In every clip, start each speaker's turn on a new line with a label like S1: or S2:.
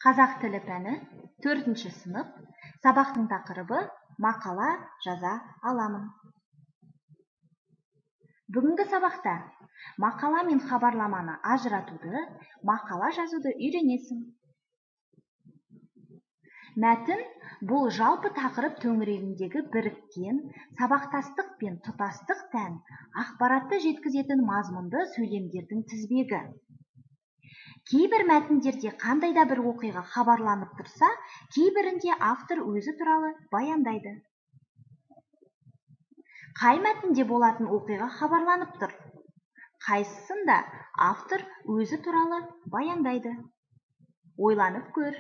S1: Қазақ тілі пәні 4-ші сынып, сабақтың тақырыбы мақала жаза аламын. Бүгінгі сабақта мақала мен хабарламаны ажыратуды, мақала жазуды үйренесің. Мәтін бұл жалпы тақырып төңірегіндегі біріккен, сабақтастық пен тұтастық тән ақпаратты жеткізетін мазмұнды сөйлемдердің тізбегі. Кейбір мәтіндерде қандай да бір оқиға хабарланып тұрса, кейбірінде автор өзі туралы баяндайды. Қай мәтінде болатын оқиға хабарланып тұр? Қайсысында автор өзі туралы баяндайды? Ойланып көр.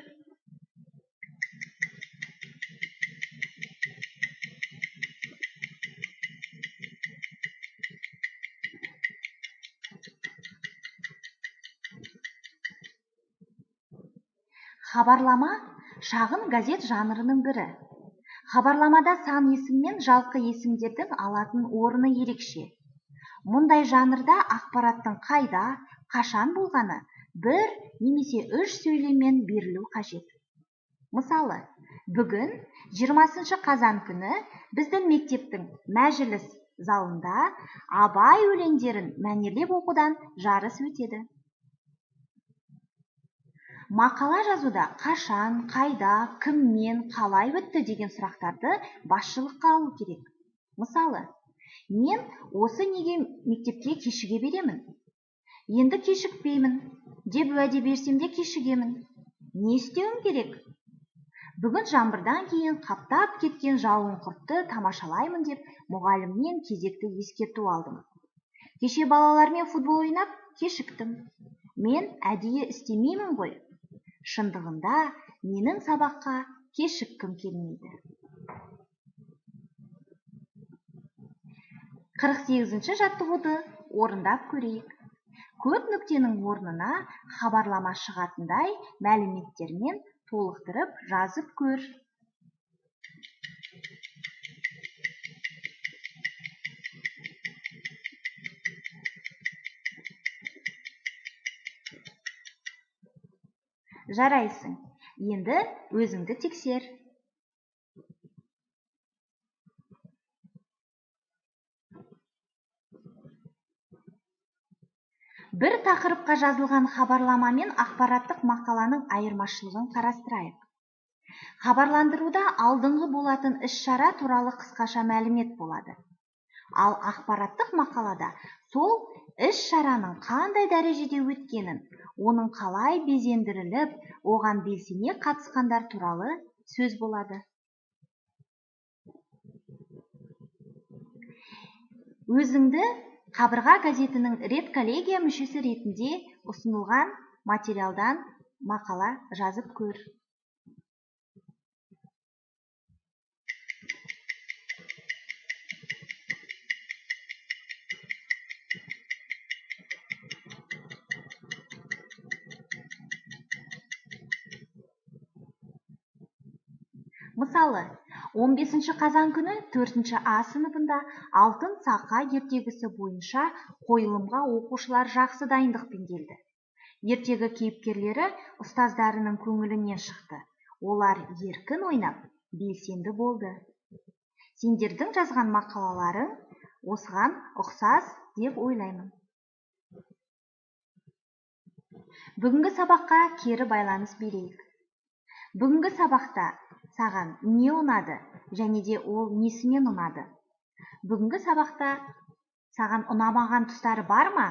S1: Хабарлама шағын газет жанрының бірі. Хабарламада сан есім мен жалқы есімдердің алатын орны ерекше. Мұндай жанрда ақпараттың қайда, қашан болғаны бір немесе үш сөйлеммен берілу қажет. Мысалы, бүгін 20 қазан күні біздің мектептің мәжіліс залында Абай өлеңдерін мәнерлеп оқудан жарыс өтеді. Мақала жазуда қашан, қайда, кіммен, қалай өтті деген сұрақтарды басшылыққа алу керек. Мысалы, мен осы неге мектепке кешіге беремін? Енді кешікпеймін деп уәде берсем де кешігемін. Не істеуім керек? Бүгін жаңбырдан кейін қаптап кеткен жауын құртты тамашалаймын деп мұғалімнен кезекті ескерту алдым. Кеше балалармен футбол ойнап кешіктім. Мен әдейі істемеймін ғой. Шындығында менің сабаққа кешіккім келмейді. 48-ші жаттығуды орындап көрейік. Көп нүктенің орнына хабарлама шығатындай мәліметтермен толықтырып жазып көр. Жарайсың. Енді өзіңді тексер. Бір тақырыпқа жазылған хабарлама мен ақпараттық мақаланың айырмашылығын қарастырайық. Хабарландыруда алдыңғы болатын іс-шара туралы қысқаша мәлімет болады. Ал ақпараттық мақалада сол іс-шараның қандай дәрежеде өткенін, оның қалай безендіріліп, оған белсене қатысқандар туралы сөз болады. Өзіңді Қабырға газетінің редколлегия мүшесі ретінде ұсынылған материалдан мақала жазып көр. Мысалы, 15 қазан күні 4-ші А сыныбында алтын сақа ертегісі бойынша қойылымға оқушылар жақсы дайындықпен келді. Ертегі кейіпкерлері ұстаздарының көңілінен шықты. Олар еркін ойнап, белсенді болды. Сендердің жазған мақалаларың осыған ұқсас деп ойлаймын. Бүгінгі сабаққа кері байланыс берейік. Бүгінгі сабақта саған не ұнады, және де ол несімен ұнады? Бүгінгі сабақта саған ұнамаған тұстары бар ма?